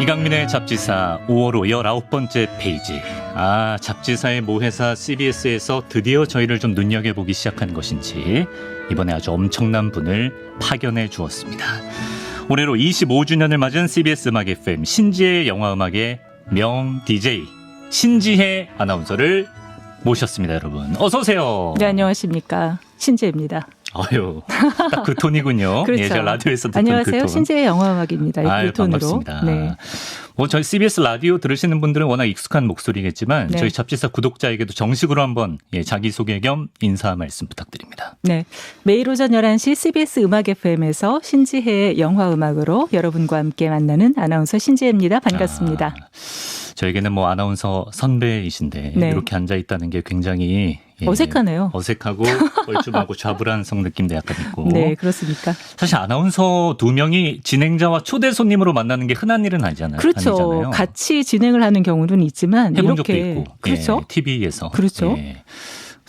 이강민의 잡지사 5월 19번째 페이지. 잡지사의 모회사 CBS에서 드디어 저희를 좀 눈여겨보기 시작한 것인지 이번에 아주 엄청난 분을 파견해 주었습니다. 올해로 25주년을 맞은 CBS 음악 FM 신지혜 영화음악의 명 DJ 신지혜 아나운서를 모셨습니다. 여러분 어서 오세요. 네, 안녕하십니까. 신지혜입니다. 아유, 딱 그 톤이군요. 그렇죠. 예, 제가 라디오에서 듣던 안녕하세요. 그 톤. 신지혜 영화음악입니다. 이 톤으로. 반갑습니다. 네. 저희 CBS 라디오 들으시는 분들은 워낙 익숙한 목소리겠지만 네. 저희 잡지사 구독자에게도 정식으로 한번 자기소개 겸 인사 말씀 부탁드립니다. 네. 매일 오전 11시 CBS 음악 FM에서 신지혜의 영화음악으로 여러분과 함께 만나는 아나운서 신지혜입니다. 반갑습니다. 저에게는 뭐 아나운서 선배이신데 네. 이렇게 앉아있다는 게 굉장히 어색하네요. 어색하고 뻘쭘하고 좌불안성 느낌도 약간 있고. 네, 그렇습니까? 사실 아나운서 두 명이 진행자와 초대 손님으로 만나는 게 흔한 일은 아니잖아요. 그렇죠. 아니잖아요. 같이 진행을 하는 경우는 있지만 해본 이렇게 적도 있고. 그렇죠. TV에서. 그렇죠.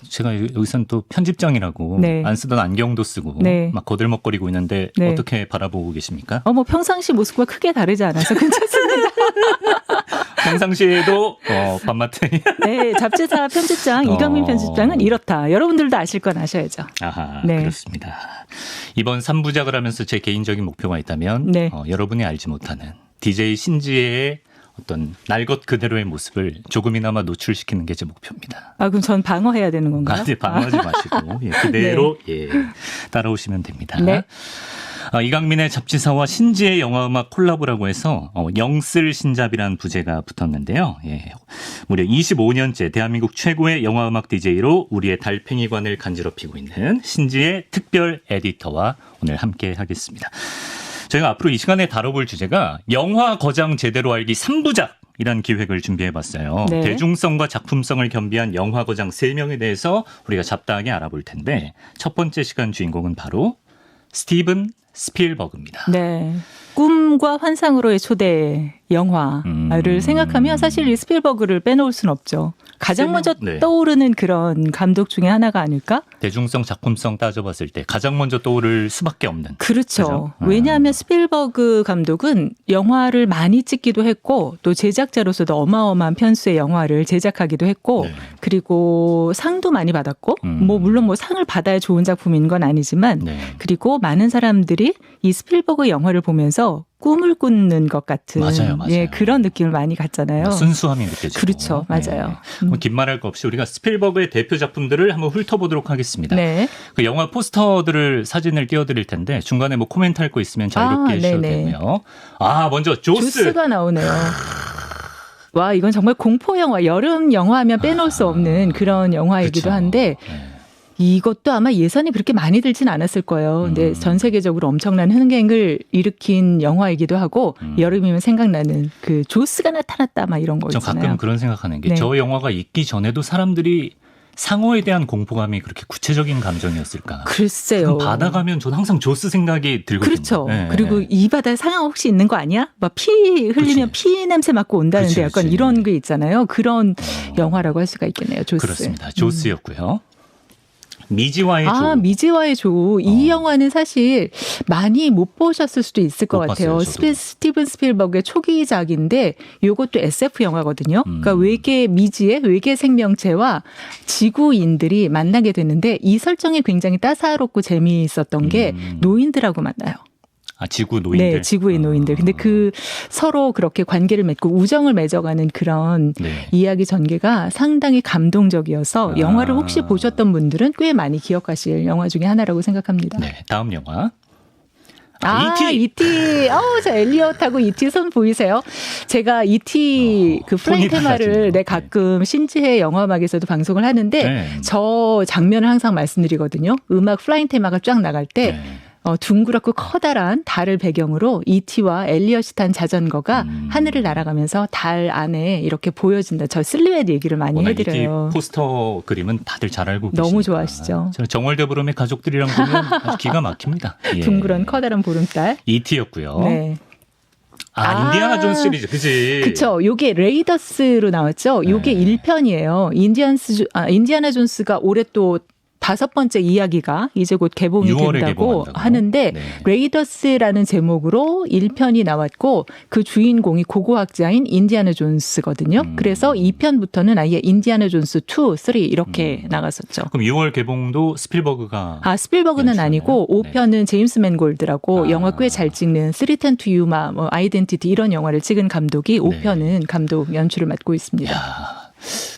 제가 여기서는 또 편집장이라고 네. 안 쓰던 안경도 쓰고 네. 막 거들먹거리고 있는데 네. 어떻게 바라보고 계십니까? 뭐 평상시 모습과 크게 다르지 않아서 괜찮습니다. 평상시에도 밤마탱이. 네, 잡지사 편집장 이강민 편집장은 이렇다. 여러분들도 아실 건 아셔야죠. 아하, 네. 그렇습니다. 이번 3부작을 하면서 제 개인적인 목표가 있다면 네. 여러분이 알지 못하는 DJ 신지혜의 어떤 날 것 그대로의 모습을 조금이나마 노출시키는 게 제 목표입니다. 그럼 전 방어해야 되는 건가요? 네, 방어하지 마시고 그대로 따라오시면 됩니다. 네. 이강민의 잡지사와 신지혜 영화음악 콜라보라고 해서 영쓸 신잡이라는 부제가 붙었는데요. 무려 25년째 대한민국 최고의 영화음악 DJ로 우리의 달팽이관을 간지럽히고 있는 신지혜 특별 에디터와 오늘 함께 하겠습니다. 저희가 앞으로 이 시간에 다뤄볼 주제가 영화 거장 제대로 알기 3부작 이란 기획을 준비해봤어요. 네. 대중성과 작품성을 겸비한 영화 거장 3명에 대해서 우리가 잡다하게 알아볼 텐데 첫 번째 시간 주인공은 바로 스티븐 스필버그입니다. 네. 꿈과 환상으로의 초대 영화를 생각하면 사실 이 스필버그를 빼놓을 수는 없죠. 가장 먼저 떠오르는 그런 감독 중에 하나가 아닐까? 대중성, 작품성 따져봤을 때 가장 먼저 떠오를 수밖에 없는. 그렇죠. 왜냐하면 스필버그 감독은 영화를 많이 찍기도 했고 또 제작자로서도 어마어마한 편수의 영화를 제작하기도 했고 그리고 상도 많이 받았고 물론 상을 받아야 좋은 작품인 건 아니지만 그리고 많은 사람들이 이 스필버그 영화를 보면서 꿈을 꾸는 것 같은 맞아요. 그런 느낌을 많이 갖잖아요. 순수함이 느껴지고. 그렇죠. 맞아요. 긴 말할 거 없이 우리가 스필버그의 대표 작품들을 한번 훑어보도록 하겠습니다. 네. 그 영화 포스터들을 사진을 띄워드릴 텐데 중간에 뭐 코멘트 할 거 있으면 자유롭게 해주셔도 되고요. 먼저 조스가 나오네요. 와, 이건 정말 공포 영화, 여름 영화 하면 빼놓을 수 없는 그런 영화이기도 한데 이것도 아마 예산이 그렇게 많이 들진 않았을 거예요. 근데 전 세계적으로 엄청난 흥행을 일으킨 영화이기도 하고 여름이면 생각나는 그 조스가 나타났다 막 이런 거 있잖아요. 저 가끔 그런 생각하는 게 저 영화가 있기 전에도 사람들이 상어에 대한 공포감이 그렇게 구체적인 감정이었을까? 글쎄요. 바다 가면 저는 항상 조스 생각이 들거든요. 그렇죠. 그리고 이 바다에 상어 혹시 있는 거 아니야? 막 피 흘리면 피 냄새 맡고 온다는데 약간 이런 게 있잖아요. 그런 영화라고 할 수가 있겠네요. 조스. 그렇습니다. 조스였고요. 미지와의 조. 미지와의 조. 이 영화는 사실 많이 못 보셨을 수도 있을 것 같아요. 스티븐 스필버그의 초기작인데 이것도 SF 영화거든요. 그러니까 미지의 외계 생명체와 지구인들이 만나게 되는데 이 설정이 굉장히 따사롭고 재미있었던 게 노인들하고 만나요. 지구 노인들. 네, 지구의 노인들. 근데 서로 그렇게 관계를 맺고 우정을 맺어가는 그런 이야기 전개가 상당히 감동적이어서 영화를 혹시 보셨던 분들은 꽤 많이 기억하실 영화 중에 하나라고 생각합니다. 네, 다음 영화. E.T. 저 엘리엇하고 E.T. 손 보이세요? 제가 E.T. 그 플라잉 테마를 가끔 신지혜 영화음악에서도 방송을 하는데 저 장면을 항상 말씀드리거든요. 음악 플라잉 테마가 쫙 나갈 때 둥그랗고 커다란 달을 배경으로 E.T.와 엘리엇이 탄 자전거가 하늘을 날아가면서 달 안에 이렇게 보여진다. 저 슬리웨드 얘기를 많이 해드려요. E.T. 포스터 그림은 다들 잘 알고 계시니까. 너무 좋아하시죠. 저는 정월대보름의 가족들이랑 보면 아주 기가 막힙니다. 둥그런 커다란 보름달. E.T.였고요. 네. 인디아나 존스 시리즈, 그지? 그쵸. 요게 레이더스로 나왔죠. 요게 네. 1편이에요. 인디아나 존스가 올해 또 5번째 이야기가 이제 곧 개봉이 6월에 된다고 개봉한다고? 하는데 네. 레이더스라는 제목으로 1편이 나왔고 그 주인공이 고고학자인 인디아나 존스거든요. 그래서 2편부터는 아예 인디아나 존스 2, 3 이렇게 나갔었죠. 그럼 6월 개봉도 스필버그가 스필버그는 연출하나요? 아니고 네. 5편은 제임스 맨골드라고 아. 영화 꽤 잘 찍는 310 to Yuma, 뭐 아이덴티티 이런 영화를 찍은 감독이 5편은 감독 연출을 맡고 있습니다. 야,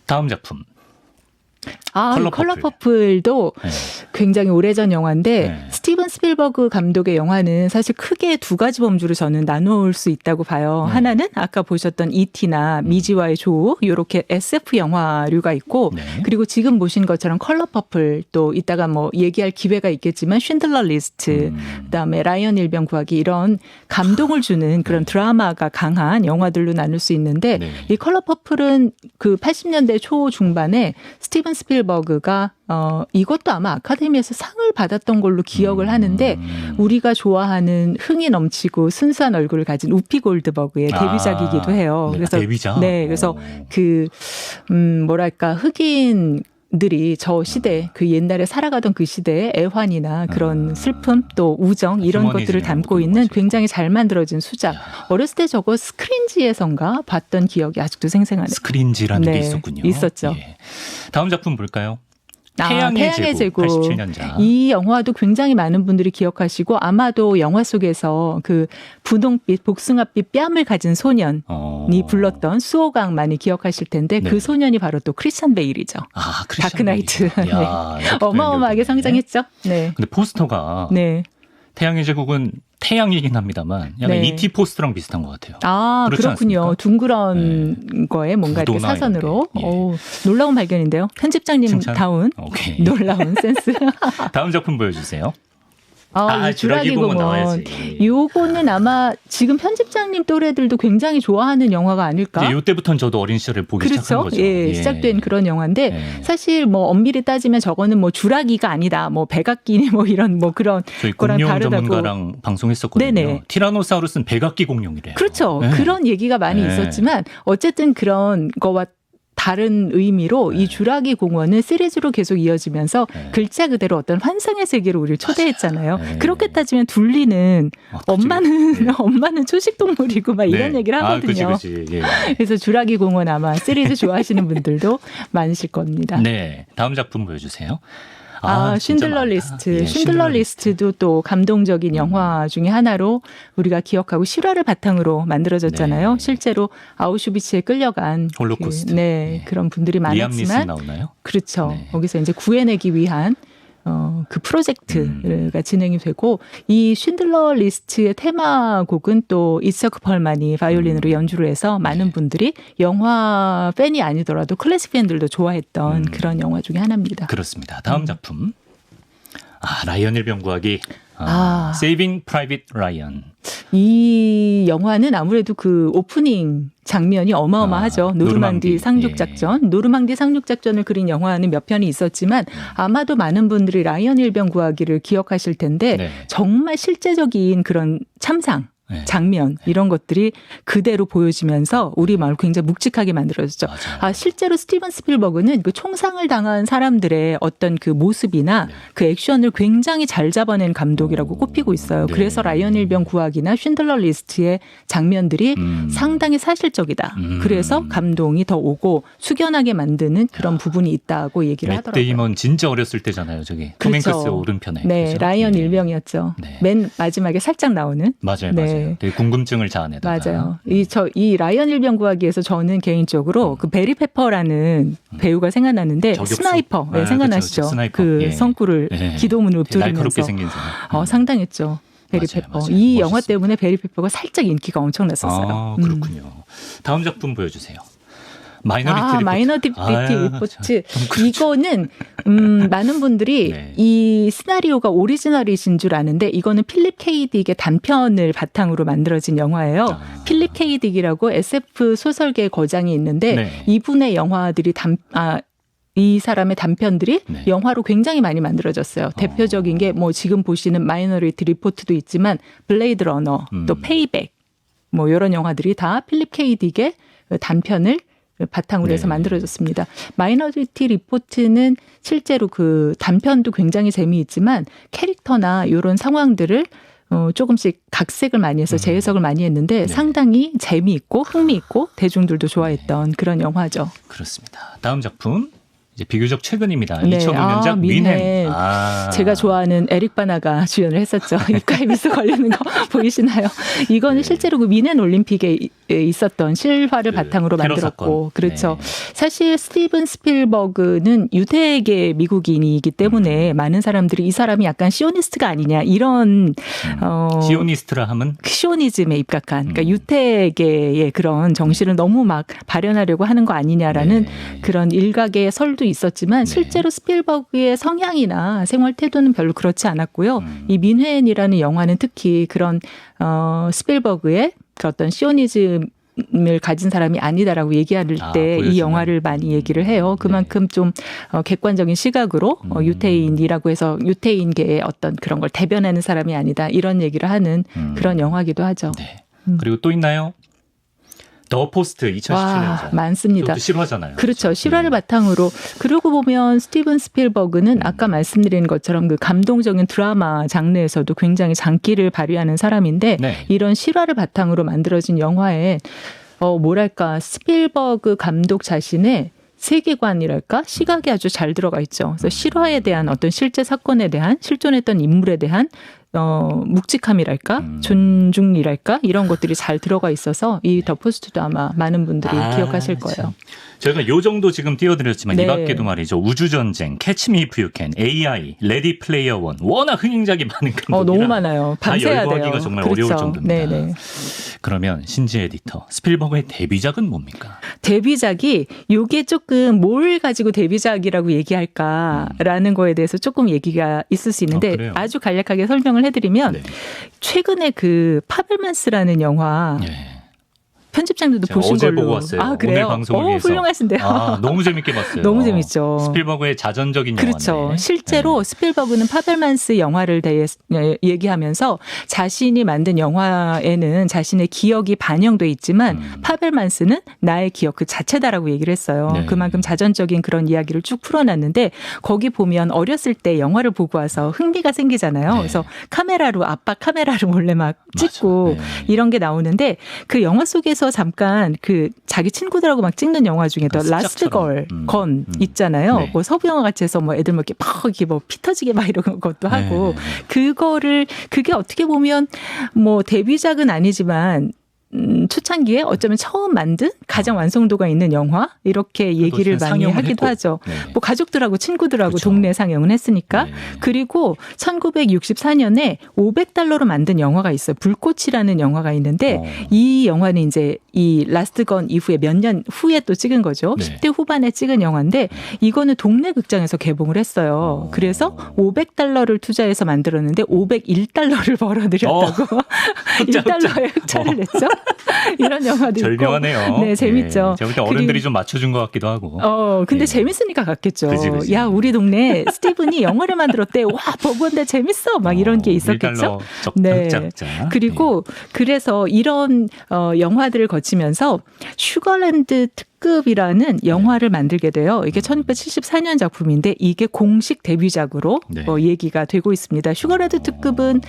다음 작품. 컬러 컬러 퍼플도 네. 굉장히 오래전 영화인데 네. 스티븐 스필버그 감독의 영화는 사실 크게 두 가지 범주로 저는 나누어 수 있다고 봐요. 네. 하나는 아까 보셨던 E.T.나 미지와의 조우 이렇게 SF 영화류가 있고 네. 그리고 지금 보신 것처럼 컬러 퍼플 또 이따가 뭐 얘기할 기회가 있겠지만 쉰들러 리스트 그다음에 라이언 일병 구하기 이런 감동을 주는 그런 드라마가 강한 영화들로 나눌 수 있는데 네. 이 컬러 퍼플은 그 80년대 초중반에 스티븐 스필버그가 이것도 아마 아카데미에서 상을 받았던 걸로 기억을 하는데 우리가 좋아하는 흥이 넘치고 순수한 얼굴을 가진 우피 골드버그의 데뷔작이기도 해요. 네, 그래서 데뷔작? 네, 그래서 뭐랄까 흑인들이 저 시대 그 옛날에 살아가던 그 시대의 애환이나 그런 슬픔 또 우정 이런 것들을 휴머니즘을 담고 묻는 있는 거죠. 굉장히 잘 만들어진 수작. 어렸을 때 저거 스크린지에선가 봤던 기억이 아직도 생생하네요. 스크린지라는 게 네, 있었군요. 있었죠. 예. 다음 작품 볼까요? 태양의 제국. 87년작. 이 영화도 굉장히 많은 분들이 기억하시고 아마도 영화 속에서 그 분홍빛 복숭아빛 뺨을 가진 소년이 불렀던 수호강 많이 기억하실 텐데 네. 그 소년이 바로 또 크리스찬 베일이죠. 크리스찬 다크나이트. 베일. 야, 네. 어마어마하게 성장했죠. 네. 근데 포스터가 네. 태양의 제국은 태양이긴 합니다만 약간 네. ET 포스터랑 비슷한 것 같아요. 그렇군요. 않습니까? 둥그런 거에 뭔가 이렇게 구도나 사선으로. 이런 게. 예. 놀라운 발견인데요. 편집장님 칭찬? 다운 오케이. 놀라운 센스. 다음 작품 보여주세요. 이 주라기 공원. 나와야지. 요거는 아마 지금 편집장님 또래들도 굉장히 좋아하는 영화가 아닐까? 이때부터는 저도 어린 시절을 보기 시작한 그렇죠. 거죠. 예, 시작된 그런 영화인데 예. 사실 뭐 엄밀히 따지면 저거는 뭐 주라기가 아니다. 뭐 백악기니 뭐 이런 뭐 그런 저희 거랑 공룡 다르다고. 전문가랑 방송했었거든요. 네네. 티라노사우루스는 백악기 공룡이래요. 그렇죠. 네. 그런 얘기가 많이 네. 있었지만 어쨌든 그런 거와 다른 의미로 이 주라기 공원은 시리즈로 계속 이어지면서 네. 글자 그대로 어떤 환상의 세계로 우리를 초대했잖아요. 네. 그렇게 따지면 둘리는 그치. 엄마는 초식 동물이고 막 이런 네. 얘기를 하거든요. 그치. 예. 그래서 주라기 공원 아마 시리즈 좋아하시는 분들도 많으실 겁니다. 네. 다음 작품 보여주세요. 진짜 쉰들러 많다. 리스트. 예, 쉰들러 리스트도 또 감동적인 영화 중에 하나로 우리가 기억하고 실화를 바탕으로 만들어졌잖아요. 네. 실제로 아우슈비츠에 끌려간 홀로코스트. 네, 그런 분들이 리암 니슨 많았지만 나오나요? 그렇죠. 네. 거기서 이제 구해내기 위한 그 프로젝트가 진행이 되고 이 쉰들러 리스트의 테마곡은 또 이서크 펄만이 바이올린으로 연주를 해서 많은 분들이 영화 팬이 아니더라도 클래식 팬들도 좋아했던 그런 영화 중에 하나입니다. 그렇습니다. 다음 작품. 라이언 일병 구하기. Saving Private Ryan. 이 영화는 아무래도 그 오프닝 장면이 어마어마하죠. 노르망디 상륙작전. 노르망디 상륙작전을 그린 영화는 몇 편이 있었지만 아마도 많은 분들이 라이언 일병 구하기를 기억하실 텐데 네. 정말 실제적인 그런 참상. 네. 장면 이런 것들이 그대로 보여지면서 우리 마음을 굉장히 묵직하게 만들어졌죠. 맞아요. 실제로 스티븐 스필버그는 그 총상을 당한 사람들의 어떤 그 모습이나 그 액션을 굉장히 잘 잡아낸 감독이라고 꼽히고 있어요. 네. 그래서 라이언 일병 구하기나 쉰들러 리스트의 장면들이 상당히 사실적이다. 그래서 감동이 더 오고 숙연하게 만드는 그런 부분이 있다고 얘기를 맷 하더라고요. 데이먼 진짜 어렸을 때잖아요. 저기 톰 그렇죠. 행크스 오른편에. 네, 그죠? 라이언 네. 일병이었죠. 네. 맨 마지막에 살짝 나오는. 맞아요. 네. 되게 궁금증을 자아내다가. 맞아요. 이 라이언 일병 구하기에서 저는 개인적으로 그 베리 페퍼라는 배우가 생각나는데 저격수. 스나이퍼 생각나시죠? 그쵸. 스나이퍼. 그 예. 성구를 예. 기도문으로 날카롭게 읊조리면서 생긴 사람. 상당했죠. 베리 맞아요, 페퍼. 맞아요. 이 영화 멋있어요. 때문에 베리 페퍼가 살짝 인기가 엄청났었어요. 그렇군요. 다음 작품 보여주세요. 마이너리티 리포트. 마이너리티 리포트. 이거는 많은 분들이 네. 이 시나리오가 오리지널이신 줄 아는데 이거는 필립 K. 딕의 단편을 바탕으로 만들어진 영화예요. 필립 K. 딕이라고 SF 소설계 거장이 있는데 네. 이분의 영화들이 이 사람의 단편들이 네. 영화로 굉장히 많이 만들어졌어요. 대표적인 게 뭐 지금 보시는 마이너리티 리포트도 있지만 블레이드 러너, 또 페이백 뭐 이런 영화들이 다 필립 K 딕의 단편을 바탕으로 해서 만들어졌습니다. 마이너리티 리포트는 실제로 그 단편도 굉장히 재미있지만 캐릭터나 이런 상황들을 조금씩 각색을 많이 해서 재해석을 많이 했는데 상당히 재미있고 흥미있고 대중들도 좋아했던 그런 영화죠. 그렇습니다. 다음 작품. 이제 비교적 최근입니다. 2005년작 윈헨. 제가 좋아하는 에릭 바나가 주연을 했었죠. 입가에 미소 걸리는 거 보이시나요? 이거는 실제로 그 윈헨 올림픽에 있었던 실화를 바탕으로 만들었고, 그렇죠. 사실 스티븐 스필버그는 유대계 미국인이기 때문에 많은 사람들이 이 사람이 약간 시오니스트가 아니냐 이런 시오니스트라 하면 시오니즘에 입각한, 그러니까 유태계의 그런 정신을 너무 막 발현하려고 하는 거 아니냐라는 그런 일각의 설도 있었지만 실제로 스필버그의 성향이나 생활 태도는 별로 그렇지 않았고요. 이 민헨이라는 영화는 특히 그런 스필버그의 그 어떤 시오니즘을 가진 사람이 아니다라고 얘기할 때 이 영화를 많이 얘기를 해요. 그만큼 좀 객관적인 시각으로 유태인이라고 해서 유태인계의 어떤 그런 걸 대변하는 사람이 아니다 이런 얘기를 하는 그런 영화기도 하죠. 네. 그리고 또 있나요? 더 포스트 2017년작. 많습니다. 그것도 실화잖아요. 그렇죠. 실화를 바탕으로. 그러고 보면 스티븐 스필버그는 아까 말씀드린 것처럼 그 감동적인 드라마 장르에서도 굉장히 장기를 발휘하는 사람인데 이런 실화를 바탕으로 만들어진 영화에 뭐랄까 스필버그 감독 자신의 세계관이랄까 시각이 아주 잘 들어가 있죠. 그래서 실화에 대한 어떤 실제 사건에 대한 실존했던 인물에 대한 묵직함이랄까 존중이랄까 이런 것들이 잘 들어가 있어서 이 더 포스트도 아마 많은 분들이 기억하실 거예요. 저희가 요 정도 지금 띄워드렸지만 이 밖에도 말이죠. 우주전쟁, 캐치 미 이프 유 캔, AI, 레디 플레이어 원 워낙 흥행작이 많은 감독이라 너무 많아요. 밤새야 돼요. 열거하기가 정말 어려울 정도입니다. 네네. 그러면 신지 에디터, 스필버그의 데뷔작은 뭡니까? 데뷔작이 요게 조금 뭘 가지고 데뷔작이라고 얘기할까라는 거에 대해서 조금 얘기가 있을 수 있는데 아주 간략하게 설명을 해드리면 최근에 그 파벨만스라는 영화 편집장들도 보신 어제 걸로. 보고 왔어요. 그래요? 오늘 방송을 위해서. 훌륭하신데요. 너무 재밌게 봤어요. 너무 재밌죠. 스필버그의 자전적인 그렇죠. 영화인데. 실제로 스필버그는 파벨만스 영화를 얘기하면서 자신이 만든 영화에는 자신의 기억이 반영돼 있지만 파벨만스는 나의 기억 그 자체다라고 얘기를 했어요. 그만큼 자전적인 그런 이야기를 쭉 풀어놨는데 거기 보면 어렸을 때 영화를 보고 와서 흥미가 생기잖아요. 그래서 아빠 카메라를 몰래 막 찍고 이런 게 나오는데 그 영화 속에서 잠깐 그 자기 친구들하고 막 찍는 영화 중에도 라스트 건 있잖아요. 뭐 서부 영화 같이 해서 뭐 애들 뭐 이렇게 막 이렇게 뭐 피 터지게 막 이런 것도 하고 그게 어떻게 보면 뭐 데뷔작은 아니지만 초창기에 어쩌면 처음 만든 가장 완성도가 있는 영화 이렇게 얘기를 많이 하기도 하죠. 뭐 가족들하고 친구들하고 동네 상영은 했으니까. 그리고 1964년에 $500로 만든 영화가 있어요. 불꽃이라는 영화가 있는데 이 영화는 이제 이 라스트 건 이후에 몇 년 후에 또 찍은 거죠. 10대 후반에 찍은 영화인데 이거는 동네 극장에서 개봉을 했어요. 그래서 $500를 투자해서 만들었는데 $501를 벌어들였다고. 1달러에 흑자를 냈죠. 이런 영화도 절묘하네요. 있고. 네, 재밌죠. 제가 볼 때 어른들이 좀 맞춰준 것 같기도 하고. 근데 재밌으니까 갔겠죠. 그치. 야, 우리 동네 스티븐이 영화를 만들었대. 와, 보고 온데 재밌어. 막 이런 게 있었겠죠. 네. 그리고 그래서 이런 영화들을 거치면서 슈거랜드 특급이라는 영화를 만들게 돼요. 이게 1974년 작품인데 이게 공식 데뷔작으로 얘기가 되고 있습니다. 슈거랜드 특급은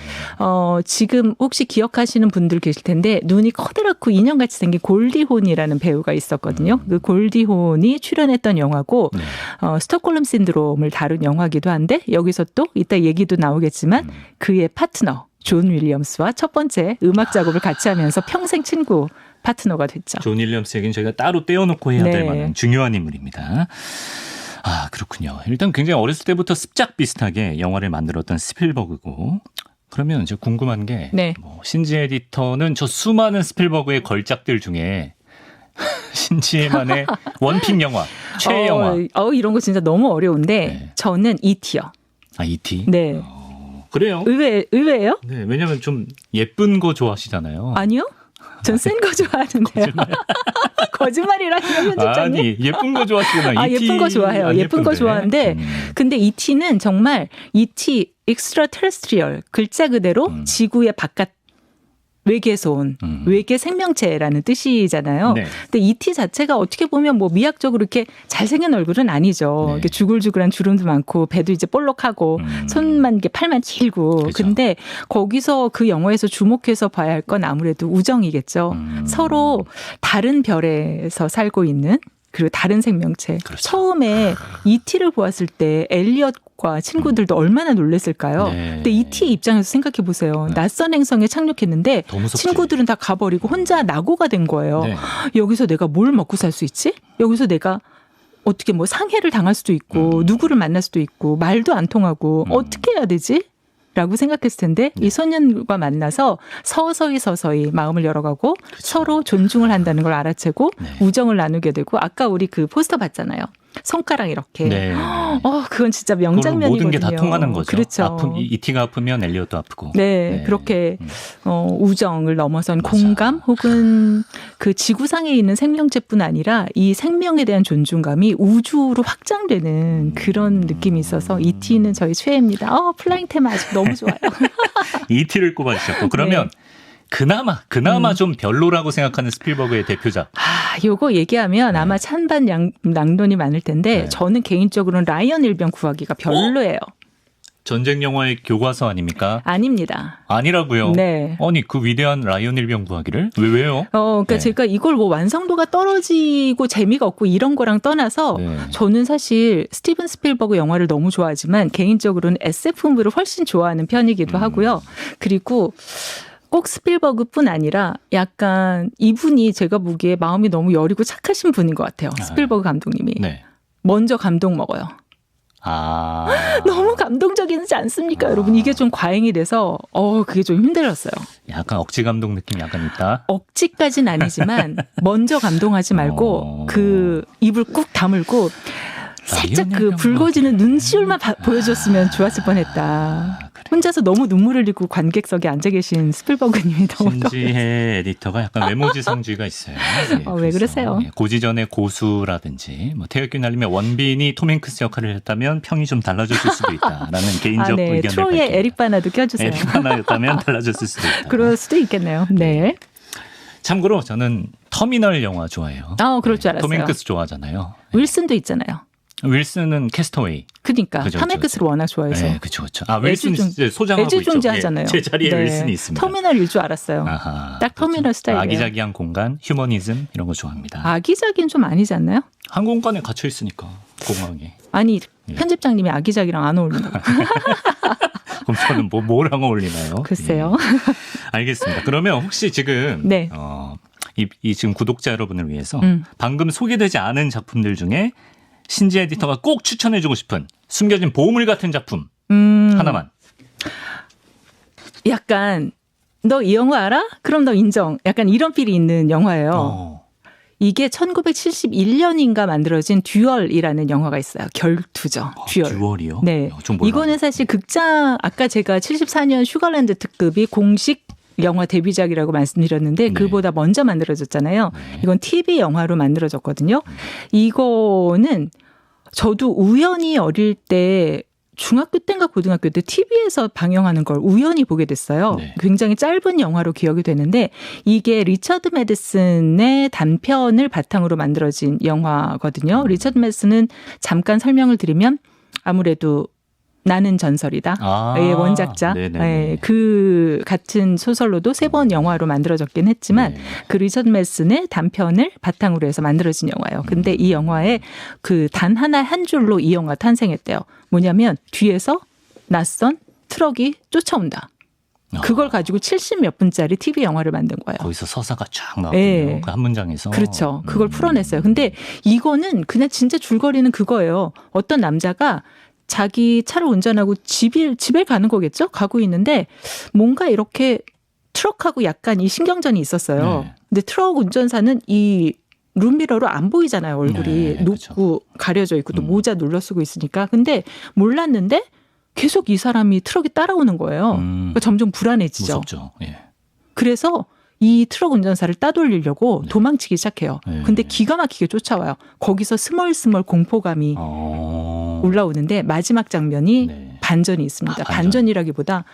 지금 혹시 기억하시는 분들 계실 텐데 눈이 커다랗고 인형같이 생긴 골디혼이라는 배우가 있었거든요. 그 골디혼이 출연했던 영화고 스톡홀름 신드롬을 다룬 영화기도 한데 여기서 또 이따 얘기도 나오겠지만 그의 파트너 존 윌리엄스와 첫 번째 음악 작업을 같이 하면서 평생 친구 파트너가 됐죠. 존 윌리엄스 얘기는 저희가 따로 떼어놓고 해야 될 만한 중요한 인물입니다. 그렇군요. 일단 굉장히 어렸을 때부터 습작 비슷하게 영화를 만들었던 스필버그고 그러면 이제 궁금한 게 뭐 신지 에디터는 저 수많은 스필버그의 걸작들 중에 신지만의 원픽 영화, 최애 영화. 이런 거 진짜 너무 어려운데 저는 E.T.요. E.T.? 네. 그래요? 의외예요? 네, 왜냐면 좀 예쁜 거 좋아하시잖아요. 아니요. 전 센 거 좋아하는데요. 거짓말이라니요, 편집장님. 아니, 예쁜 거 좋아하시구나. 예쁜 거 좋아해요. 예쁜 거 좋아하는데 근데 E.T.는 정말 E.T. extraterrestrial 글자 그대로 지구의 바깥 외계에서 온 외계 생명체라는 뜻이잖아요. 네. 근데 ET 자체가 어떻게 보면 뭐 미학적으로 이렇게 잘생긴 얼굴은 아니죠. 네. 이렇게 주글주글한 주름도 많고 배도 이제 볼록하고 손만 이렇게 팔만 길고. 그렇죠. 근데 거기서 그 영화에서 주목해서 봐야 할 건 아무래도 우정이겠죠. 서로 다른 별에서 살고 있는 그리고 다른 생명체. 그렇죠. 처음에 ET를 보았을 때 엘리엇과 친구들도 얼마나 놀랐을까요? 네. 근데 ET의 입장에서 생각해 보세요. 네. 낯선 행성에 착륙했는데 더 무섭지. 친구들은 다 가버리고 혼자 낙오가 된 거예요. 네. 여기서 내가 뭘 먹고 살 수 있지? 여기서 내가 어떻게 뭐 상해를 당할 수도 있고 누구를 만날 수도 있고 말도 안 통하고 어떻게 해야 되지? 라고 생각했을 텐데 이 소년과 만나서 서서히 마음을 열어가고 서로 존중을 한다는 걸 알아채고 네. 우정을 나누게 되고 아까 우리 그 포스터 봤잖아요. 손가락 이렇게. 네. 그건 진짜 그걸로 명장면이거든요. 모든 게 다 통하는 거죠. 그렇죠. ET가 아프면 엘리엇도 아프고. 네, 그렇게 우정을 넘어선 맞아. 공감 혹은 그 지구상에 있는 생명체뿐 아니라 이 생명에 대한 존중감이 우주로 확장되는 그런 느낌이 있어서 ET는 저희 최애입니다. 플라잉 테마 아직 너무 좋아요. ET를 꼽아주셨고 그러면 그나마 좀 별로라고 생각하는 스필버그의 대표작. 요거 얘기하면 아마 찬반 양론이 많을 텐데 네. 저는 개인적으로는 라이언 일병 구하기가 별로예요. 전쟁 영화의 교과서 아닙니까? 아닙니다. 아니라고요. 네. 아니 그 위대한 라이언 일병 구하기를 왜요? 그러니까 네. 제가 이걸 뭐 완성도가 떨어지고 재미가 없고 이런 거랑 떠나서 네. 저는 사실 스티븐 스필버그 영화를 너무 좋아하지만 개인적으로는 SF물을 훨씬 좋아하는 편이기도 하고요. 그리고 꼭 스필버그뿐 아니라 약간 이분이 제가 보기에 마음이 너무 여리고 착하신 분인 것 같아요. 스필버그 감독님이. 네. 먼저 감동 먹어요. 너무 감동적이지 않습니까, 여러분? 이게 좀 과잉이 돼서 그게 좀 힘들었어요. 약간 억지 감동 느낌이 약간 있다. 억지까지는 아니지만 먼저 감동하지 말고 그 입을 꾹 다물고 살짝 그 붉어지는 눈시울만 보여줬으면 좋았을 뻔했다. 혼자서 너무 눈물을 흘리고 관객석에 앉아 계신 스필버그님이 너무 신지혜 에디터가 약간 외모지상주의가 있어요. 네, 왜 그러세요? 고지전의 고수라든지 뭐 태극기 날리면 원빈이 톰 행크스 역할을 했다면 평이 좀 달라졌을 수도 있다라는 개인적 네. 의견을 트로이의 밝힙니다. 에릭 바나도 껴주세요. 에릭 바나였다면 달라졌을 수도 있다. 그럴 수도 있겠네요. 네. 참고로 저는 터미널 영화 좋아해요. 그럴 줄 알았어요. 톰 행크스 좋아하잖아요. 윌슨도 있잖아요. 윌슨은 캐스터웨이. 그러니까 그죠, 탐 행크스를 워낙 좋아해서. 네, 그렇죠. 윌슨 이제 소장하고 있죠. 애지중지하잖아요. 제 자리에 네. 윌슨이 있습니다. 터미널일 줄 알았어요. 딱 터미널 스타일이에요. 아기자기한 공간, 휴머니즘 이런 거 좋아합니다. 아기자기는 좀 아니지 않나요? 한 공간에 갇혀 있으니까 공항에. 아니 편집장님이 아기자기랑 안 어울린다고. 그럼 저는 뭐랑 어울리나요? 글쎄요. 예. 알겠습니다. 그러면 혹시 지금 네. 이 지금 구독자 여러분을 위해서 방금 소개되지 않은 작품들 중에 신지 에디터가 꼭 추천해주고 싶은 숨겨진 보물 같은 작품 하나만. 약간 너 이 영화 알아? 그럼 너 인정. 약간 이런 필이 있는 영화예요. 이게 1971년인가 만들어진 듀얼이라는 영화가 있어요. 결투죠. 듀얼. 듀얼이요? 네. 이거는 사실 극장 아까 제가 74년 슈가랜드 특급이 공식 영화 데뷔작이라고 말씀드렸는데 네. 그보다 먼저 만들어졌잖아요. 네. 이건 TV 영화로 만들어졌거든요. 이거는 저도 우연히 어릴 때 중학교 때인가 고등학교 때 TV에서 방영하는 걸 우연히 보게 됐어요. 네. 굉장히 짧은 영화로 기억이 되는데 이게 리처드 매디슨의 단편을 바탕으로 만들어진 영화거든요. 리처드 매디슨은 잠깐 설명을 드리면 아무래도 나는 전설이다. 의 원작자. 네, 그 같은 소설로도 3번 영화로 만들어졌긴 했지만 그 리처드 매디슨의 단편을 바탕으로 해서 만들어진 영화예요. 근데 이 영화에 그 단 하나 한 줄로 이 영화 탄생했대요. 뭐냐면 뒤에서 낯선 트럭이 쫓아온다. 그걸 가지고 70몇 분짜리 TV 영화를 만든 거예요. 거기서 서사가 쫙 나오군요. 네. 그 한 문장에서. 그렇죠. 그걸 풀어냈어요. 근데 이거는 그냥 진짜 줄거리는 그거예요. 어떤 남자가 자기 차를 운전하고 집에 가는 거겠죠? 가고 있는데 뭔가 이렇게 트럭하고 약간 이 신경전이 있었어요. 네. 근데 트럭 운전사는 이 룸미러로 안 보이잖아요. 얼굴이 네, 높고 그렇죠. 가려져 있고 또 모자 눌러 쓰고 있으니까. 근데 몰랐는데 계속 이 사람이 트럭이 따라오는 거예요. 그러니까 점점 불안해지죠. 무섭죠. 예. 그래서 이 트럭 운전사를 따돌리려고 도망치기 시작해요. 네. 근데 기가 막히게 쫓아와요. 거기서 스멀스멀 공포감이 올라오는데 마지막 장면이 네. 반전이 있습니다. 반전. 반전이라기보다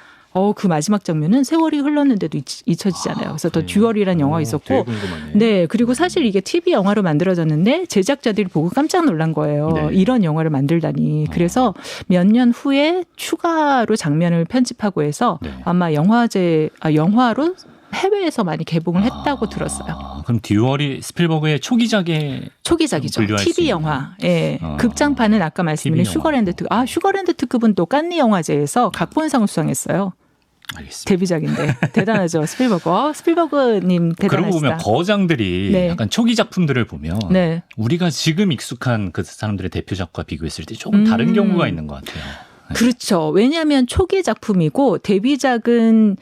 그 마지막 장면은 세월이 흘렀는데도 잊혀지잖아요. 그래서 더 듀얼이라는 영화가 있었고, 네, 그리고 사실 이게 TV 영화로 만들어졌는데 제작자들이 보고 깜짝 놀란 거예요. 네. 이런 영화를 만들다니. 그래서 몇 년 후에 추가로 장면을 편집하고 해서 네. 아마 영화로 해외에서 많이 개봉을 했다고 들었어요. 그럼 듀얼이 스필버그의 초기작이죠. 분류할 수 TV 있는. 영화. 예. 극장판은 아까 말씀드린 TV 슈거랜드 특급. 슈거랜드 특급은 또 깐느 영화제에서 각본상을 수상했어요. 알겠습니다. 데뷔작인데 대단하죠. 스필버그. 스필버그님 대단하시다. 그러고 보면 거장들이 네. 약간 초기 작품들을 보면 네. 우리가 지금 익숙한 그 사람들의 대표작과 비교했을 때 조금 다른 경우가 있는 것 같아요. 그렇죠. 왜냐하면 초기 작품이고 데뷔작은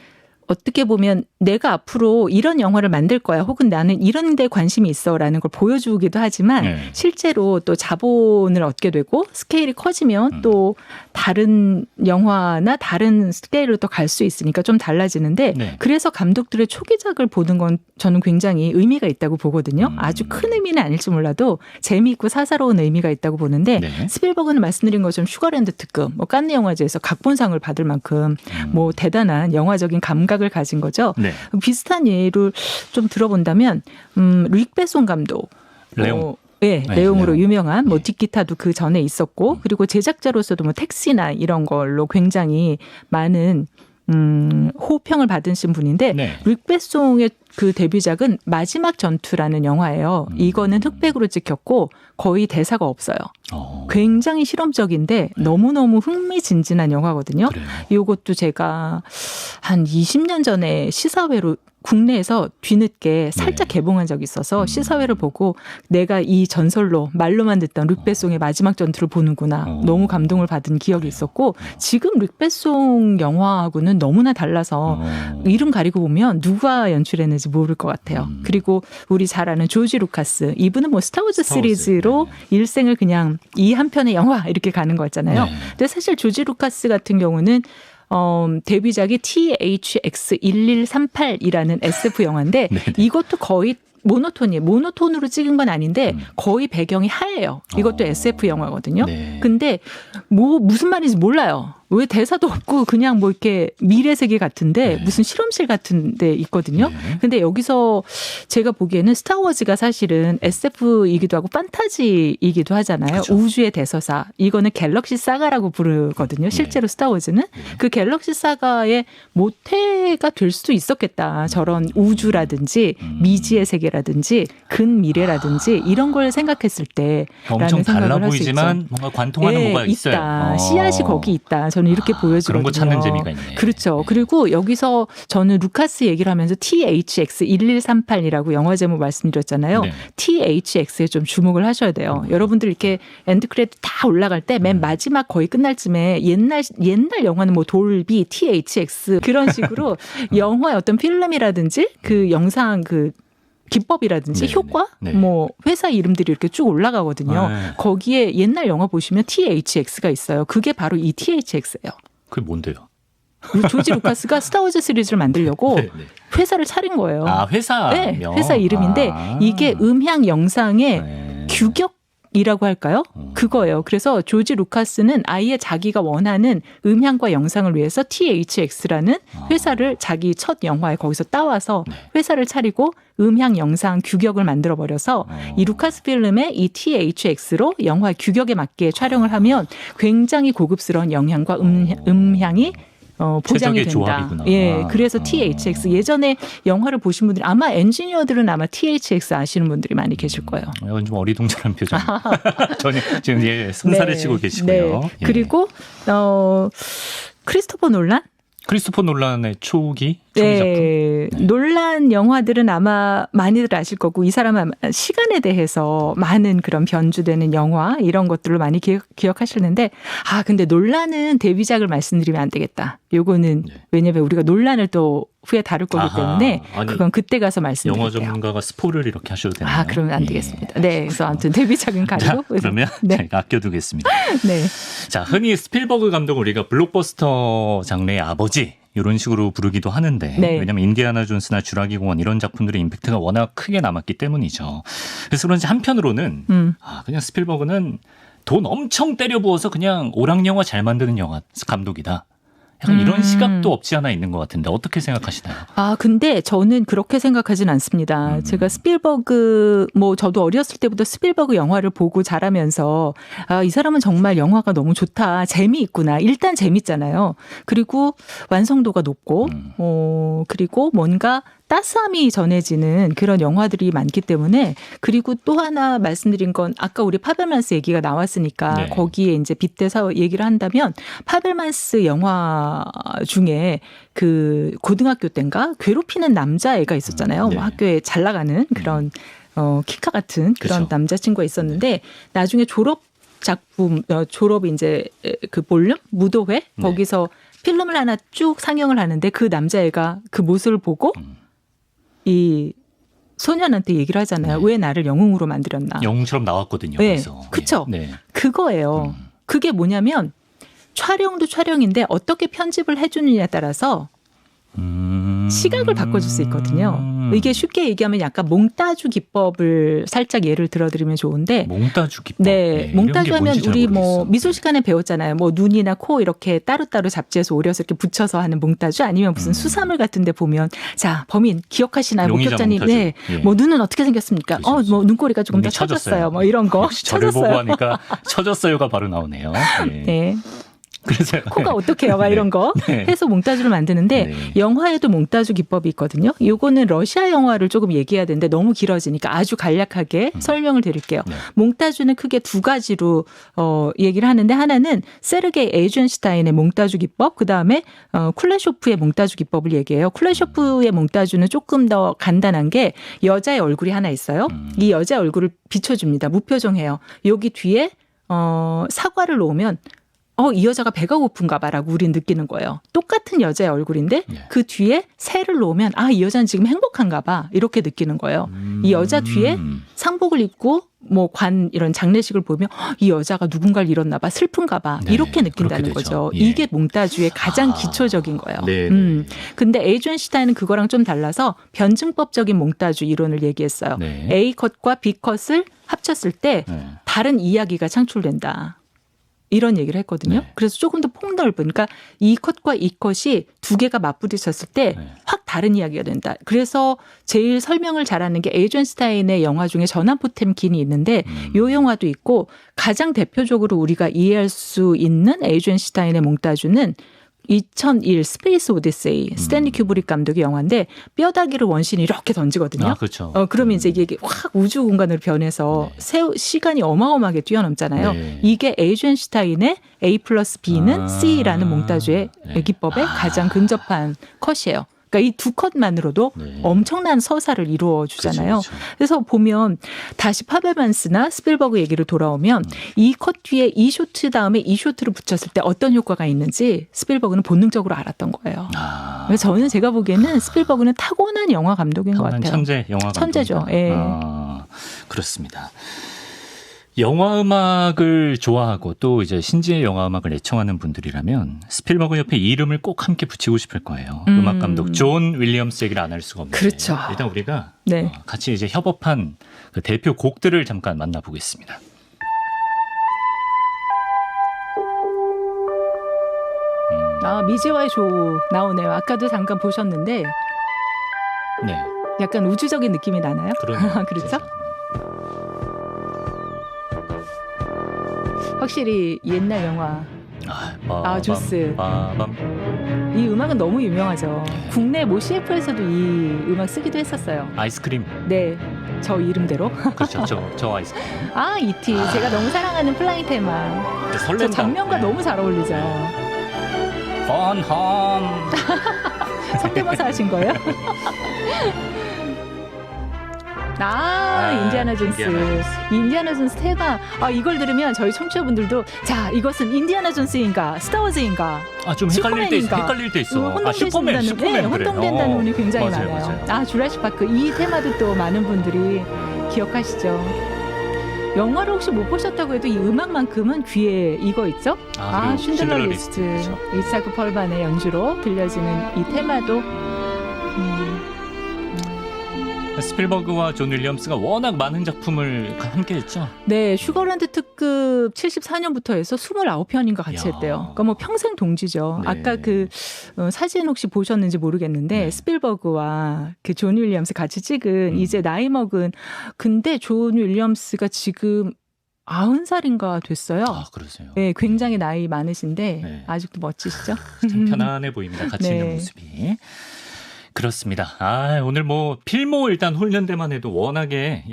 어떻게 보면 내가 앞으로 이런 영화를 만들 거야 혹은 나는 이런 데 관심이 있어라는 걸 보여주기도 하지만 네. 실제로 또 자본을 얻게 되고 스케일이 커지면 또 다른 영화나 다른 스케일로 또 갈 수 있으니까 좀 달라지는데 네. 그래서 감독들의 초기작을 보는 건 저는 굉장히 의미가 있다고 보거든요. 아주 큰 의미는 아닐지 몰라도 재미있고 사사로운 의미가 있다고 보는데 네. 스필버그는 말씀드린 것처럼 슈거랜드 특급, 깐느 영화제에서 각본상을 받을 만큼 대단한 영화적인 감각을 가진 거죠. 네. 비슷한 예를 좀 들어본다면 릭 베송 감독. 레옹. 네, 네, 내용으로 레옹. 유명한 뒷기타도 그 전에 있었고 그리고 제작자로서도 택시나 이런 걸로 굉장히 많은 호평을 받으신 분인데 네. 릭 베송의 그 데뷔작은 마지막 전투라는 영화예요. 이거는 흑백으로 찍혔고 거의 대사가 없어요. 굉장히 실험적인데 너무너무 흥미진진한 영화거든요. 그래요. 이것도 제가 한 20년 전에 시사회로 국내에서 뒤늦게 살짝 개봉한 적이 있어서 시사회를 보고 내가 이 전설로 말로만 듣던 릭베송의 마지막 전투를 보는구나. 너무 감동을 받은 기억이 있었고 지금 릭베송 영화하고는 너무나 달라서 이름 가리고 보면 누가 연출했는지 모를 것 같아요. 그리고 우리 잘 아는 조지 루카스. 이분은 뭐 스타워즈 시리즈로 일생을 그냥 이 한 편의 영화 이렇게 가는 거였잖아요. 네. 근데 사실 조지 루카스 같은 경우는 데뷔작이 THX1138이라는 SF 영화인데 네네. 이것도 거의 모노톤으로 찍은 건 아닌데 거의 배경이 하얘요. 이것도 SF 영화거든요. 네. 근데 무슨 말인지 몰라요. 왜 대사도 없고 그냥 뭐 이렇게 미래 세계 같은데 네. 무슨 실험실 같은 데 있거든요. 네. 근데 여기서 제가 보기에는 스타워즈가 사실은 SF이기도 하고 판타지이기도 하잖아요. 그렇죠. 우주의 대서사. 이거는 갤럭시 사가라고 부르거든요. 실제로 스타워즈는. 그 갤럭시 사가의 모태가 될 수도 있었겠다. 저런 우주라든지 미지의 세계라든지 근미래라든지 이런 걸 생각했을 때 엄청 달라 생각을 할수 보이지만 있죠. 뭔가 관통하는 네, 뭐가 있어요. 있다. 씨앗이 거기 있다. 저는 이렇게 보여지거든요. 그런 거 찾는 재미가 있네. 그렇죠. 그리고 여기서 저는 루카스 얘기를 하면서 THX1138이라고 영화 제목 말씀드렸잖아요. 네. THX에 좀 주목을 하셔야 돼요. 여러분들 이렇게 엔드 크레딧 다 올라갈 때 맨 마지막 거의 끝날 쯤에 옛날 영화는 뭐 돌비, THX 그런 식으로 영화의 어떤 필름이라든지 그 영상 그 기법이라든지 네네. 효과, 네. 뭐 회사 이름들이 이렇게 쭉 올라가거든요. 네. 거기에 옛날 영화 보시면 THX가 있어요. 그게 바로 이 THX예요. 그게 뭔데요? 조지 루카스가 스타워즈 시리즈를 만들려고 네, 네. 회사를 차린 거예요. 회사. 네, 회사 이름인데 이게 음향 영상의 네. 규격이라고 할까요? 그거예요. 그래서 조지 루카스는 아예 자기가 원하는 음향과 영상을 위해서 THX라는 회사를 자기 첫 영화에 거기서 따와서 회사를 차리고 음향 영상 규격을 만들어 버려서 이 루카스 필름의 이 THX로 영화 규격에 맞게 촬영을 하면 굉장히 고급스러운 영향과 음향이 보장이 최적의 된다. 조합이구나. 예, 그래서 THX 예전에 영화를 보신 분들이 아마 엔지니어들은 아마 THX 아시는 분들이 많이 계실 거예요. 이건 좀 어리둥절한 표정. 전혀 지금 손살을 치고 계시고요. 네. 예. 그리고 크리스토퍼 놀란? 크리스토퍼 놀란의 초기 작품. 네. 논란 영화들은 아마 많이들 아실 거고 이 사람은 시간에 대해서 많은 그런 변주되는 영화 이런 것들을 많이 기억하시는데 근데 논란은 데뷔작을 말씀드리면 안 되겠다. 요거는 왜냐하면 우리가 논란을 또 후에 다룰 거기 때문에 그건 그때 가서 말씀드릴게요. 영화 전문가가 스포를 이렇게 하셔도 되나요? 그러면 안 되겠습니다. 네, 그래서 아무튼 데뷔작은 가리고. 자, 그러면 저희가 아껴두겠습니다. 네. 자, 흔히 스필버그 감독을 우리가 블록버스터 장르의 아버지 이런 식으로 부르기도 하는데 왜냐하면 인디아나 존스나 주라기 공원 이런 작품들의 임팩트가 워낙 크게 남았기 때문이죠. 그래서 그런지 한편으로는 그냥 스필버그는 돈 엄청 때려 부어서 그냥 오락 영화 잘 만드는 영화 감독이다. 약간 이런 시각도 없지 않아 있는 것 같은데 어떻게 생각하시나요? 아, 근데 저는 그렇게 생각하진 않습니다. 제가 스필버그, 저도 어렸을 때부터 스필버그 영화를 보고 자라면서, 아, 이 사람은 정말 영화가 너무 좋다. 재미있구나. 일단 재밌잖아요. 그리고 완성도가 높고, 그리고 뭔가 따스함이 전해지는 그런 영화들이 많기 때문에, 그리고 또 하나 말씀드린 건 아까 우리 파벨만스 얘기가 나왔으니까 네. 거기에 이제 빗대서 얘기를 한다면 파벨만스 영화 중에 그 고등학교 때인가 괴롭히는 남자애가 있었잖아요. 네. 뭐 학교에 잘 나가는 그런 키카 같은 그런 그렇죠. 남자친구가 있었는데 나중에 졸업 작품 졸업 이제 그 볼륨 무도회 거기서 필름을 하나 쭉 상영을 하는데 그 남자애가 그 모습을 보고 이 소년한테 얘기를 하잖아요. 왜 나를 영웅으로 만들었나. 영웅처럼 나왔거든요. 네. 그래서. 그쵸. 네. 그거예요. 그게 뭐냐면 촬영도 촬영인데 어떻게 편집을 해주느냐에 따라서 시각을 바꿔줄 수 있거든요. 이게 쉽게 얘기하면 약간 몽따주 기법을 살짝 예를 들어드리면 좋은데 몽따주 기법. 네, 몽따주 이런 게 하면 뭔지 잘 우리 모르겠어. 미술 시간에 배웠잖아요. 눈이나 코 이렇게 따로따로 잡지에서 오려서 이렇게 붙여서 하는 몽따주 아니면 무슨 수사물 같은데 보면 자 범인 기억하시나요, 용의자 목격자님? 몽타주. 네, 예. 눈은 어떻게 생겼습니까? 그렇죠. 눈꼬리가 조금 더 눈이 처졌어요. 이런 거. 역시 저를 보고 하니까 처졌어요가 바로 나오네요. 네. 네. 그래서 코가 어떻게요? 막 이런 거 네. 해서 몽따주를 만드는데 네. 영화에도 몽따주 기법이 있거든요. 요거는 러시아 영화를 조금 얘기해야 되는데 너무 길어지니까 아주 간략하게 설명을 드릴게요. 네. 몽따주는 크게 두 가지로 얘기를 하는데 하나는 세르게이 에이젠슈타인의 몽따주 기법, 그다음에 쿨레쇼프의 몽따주 기법을 얘기해요. 쿨레쇼프의 몽따주는 조금 더 간단한 게 여자의 얼굴이 하나 있어요. 이 여자의 얼굴을 비춰줍니다. 무표정해요. 여기 뒤에 사과를 놓으면 이 여자가 배가 고픈가 봐라고 우린 느끼는 거예요. 똑같은 여자의 얼굴인데 그 뒤에 새를 놓으면 이 여자는 지금 행복한가 봐 이렇게 느끼는 거예요. 이 여자 뒤에 상복을 입고 이런 장례식을 보면 이 여자가 누군가를 잃었나 봐 슬픈가 봐 이렇게 느낀다는 그렇게 거죠. 되죠. 예. 이게 몽따주의 가장 기초적인 거예요. 네. 근데 에이젠슈타인은 그거랑 좀 달라서 변증법적인 몽따주 이론을 얘기했어요. 네. A 컷과 B 컷을 합쳤을 때 네. 다른 이야기가 창출된다. 이런 얘기를 했거든요. 네. 그래서 조금 더 폭넓은 그러니까 이 컷과 이 컷이 두 개가 맞부딪혔을 때 확 다른 이야기가 된다. 그래서 제일 설명을 잘하는 게 에이젠슈타인의 영화 중에 전함 포템킨이 있는데 이 영화도 있고 가장 대표적으로 우리가 이해할 수 있는 에이젠슈타인의 몽따주는 2001 스페이스 오디세이 스탠리 큐브릭 감독의 영화인데 뼈다귀를 원신이 이렇게 던지거든요. 그렇죠. 그러면 이제 이게 확 우주 공간으로 변해서 시간이 어마어마하게 뛰어넘잖아요. 네. 이게 에이젠슈타인의 A 플러스 B는 C라는 몽따주의 기법에 가장 근접한 컷이에요. 그러니까 이 두 컷만으로도 엄청난 서사를 이루어 주잖아요. 그렇죠. 그래서 보면 다시 파벨만스나 스필버그 얘기를 돌아오면 이 컷 뒤에 이 쇼트 다음에 이 쇼트를 붙였을 때 어떤 효과가 있는지 스필버그는 본능적으로 알았던 거예요. 그래서 저는 제가 보기에는 스필버그는 타고난 영화 감독인 것 같아요. 천재 영화 천재죠. 감독이다. 예. 그렇습니다. 영화 음악을 좋아하고 또 이제 신지의 영화 음악을 애청하는 분들이라면 스필버그 옆에 이름을 꼭 함께 붙이고 싶을 거예요. 음악 감독 존 윌리엄스 얘기를 안 할 수가 없는데 그렇죠. 일단 우리가 네. 같이 이제 협업한 그 대표 곡들을 잠깐 만나보겠습니다. 미제와의 조 나오네요. 아까도 잠깐 보셨는데 네, 약간 우주적인 느낌이 나나요? 그러네요. 그렇죠? 확실히 옛날 영화. 조스. 빠밤. 이 음악은 너무 유명하죠. 국내 모 CF에서도 이 음악 쓰기도 했었어요. 아이스크림. 네, 저 이름대로. 그렇죠. 저 아이스크림. E.T. 제가 너무 사랑하는 플라잉 테마. 저 설렌다. 장면과 너무 잘 어울리죠. 펀홈. 성대모사 하신 거예요? 인디아나 존스. 인디아나 존스 테마. 이걸 들으면 저희 청취자분들도 자, 이것은 인디아나 존스인가 스타워즈인가 좀 헷갈릴 때 있어. 슈퍼맨 그래. 혼동된다는 분이 굉장히 맞아요, 많아요. 맞아요. 주라시c 파크 이 테마도 또 많은 분들이 기억하시죠. 영화를 혹시 못 보셨다고 해도 이 음악만큼은 귀에 이거 있죠? 쉰들러 리스트. 그렇죠. 이사크 펄반의 연주로 들려지는 이 테마도 스필버그와 존 윌리엄스가 워낙 많은 작품을 함께했죠. 네, 슈거랜드 특급 74년부터 해서 29편인가 같이 야. 했대요. 그러니까 뭐 평생 동지죠. 네. 아까 그 사진 혹시 보셨는지 모르겠는데 네. 스필버그와 그 존 윌리엄스 같이 찍은 이제 나이 먹은 근데 존 윌리엄스가 지금 90살인가 됐어요. 아, 그러세요. 네, 굉장히 나이 많으신데 네. 아직도 멋지시죠? 참 편안해 보입니다. 같이 네. 있는 모습이. 그렇습니다. 아, 오늘 뭐 필모 일단 홀년 때만 해도 워낙에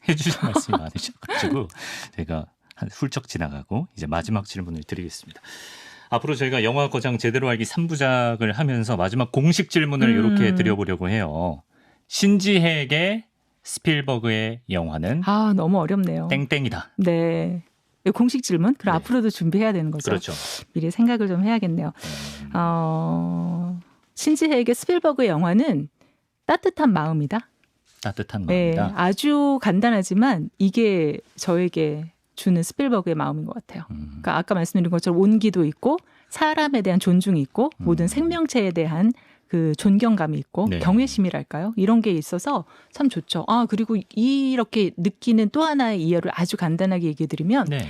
해주신 말씀이 많으셔가지고 제가 한 훌쩍 지나가고 이제 마지막 질문을 드리겠습니다. 앞으로 저희가 영화 거장 제대로 알기 3부작을 하면서 마지막 공식 질문을 이렇게 드려보려고 해요. 신지혜에게 스필버그의 영화는 아, 너무 어렵네요. 땡땡이다. 네. 공식 질문? 그럼 네. 앞으로도 준비해야 되는 거죠? 그렇죠. 미리 생각을 좀 해야겠네요. 신지혜에게 스필버그의 영화는 따뜻한 마음이다. 따뜻한 네, 마음이다. 아주 간단하지만 이게 저에게 주는 스필버그의 마음인 것 같아요. 그러니까 아까 말씀드린 것처럼 온기도 있고 사람에 대한 존중이 있고 모든 생명체에 대한 그 존경감이 있고 네. 경외심이랄까요? 이런 게 있어서 참 좋죠. 아, 그리고 이렇게 느끼는 또 하나의 이유를 아주 간단하게 얘기해 드리면 네.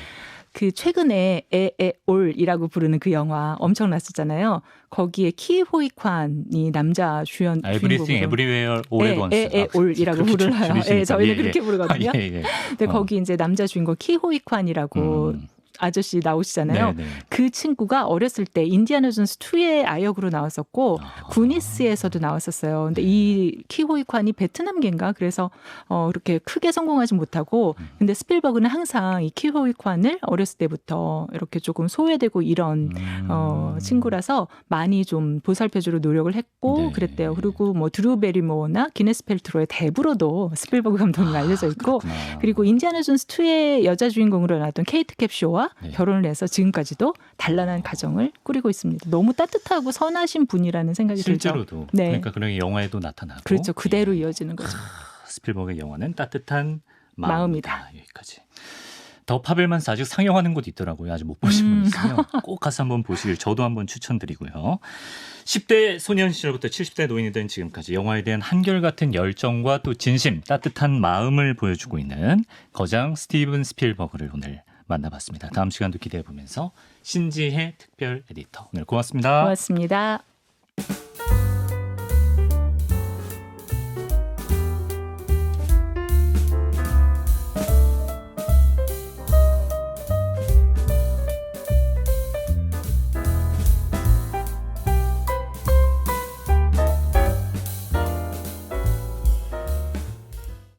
그 최근에 에에올이라고 부르는 그 영화 엄청났었잖아요. 거기에 키호이칸이 남자 주연 Everything, 주인공으로 Everywhere, All at Once. 에에올이라고 불러요. 예, 저희는 그렇게 부르거든요. 아, 예. 근데 거기 이제 남자 주인공 키호이칸이라고 아저씨 나오시잖아요. 네네. 그 친구가 어렸을 때 인디아나 존스 2의 아역으로 나왔었고 구니스에서도 나왔었어요. 근데 이 키호이칸이 베트남계인가 그래서 이렇게 크게 성공하지 못하고 근데 스필버그는 항상 이 키호이칸을 어렸을 때부터 이렇게 조금 소외되고 이런 친구라서 많이 좀 보살펴주려 노력을 했고 네. 그랬대요. 그리고 뭐 드루 베리모어나 기네스 펠트로의 대부로도 스필버그 감독이 알려져 있고 그렇구나. 그리고 인디아나 존스 2의 여자 주인공으로 나왔던 케이트 캡쇼와 네. 결혼을 해서 지금까지도 단란한 가정을 꾸리고 있습니다. 너무 따뜻하고 선하신 분이라는 생각이 들죠. 실제로도. 네. 그러니까 그런 영화에도 나타나고. 그렇죠. 그대로 예. 이어지는 거죠. 스필버그의 영화는 따뜻한 마음이다. 마음이다. 여기까지. 더 파벨만스 아직 상영하는 곳 있더라고요. 아직 못 보신 분 있으면 꼭 가서 한번 보시길 저도 한번 추천드리고요. 10대 소년 시절부터 70대 노인이 된 지금까지 영화에 대한 한결같은 열정과 또 진심, 따뜻한 마음을 보여주고 있는 거장 스티븐 스필버그를 오늘 만나봤습니다. 다음 시간도 기대해보면서 신지혜 특별 에디터 오늘 고맙습니다. 고맙습니다.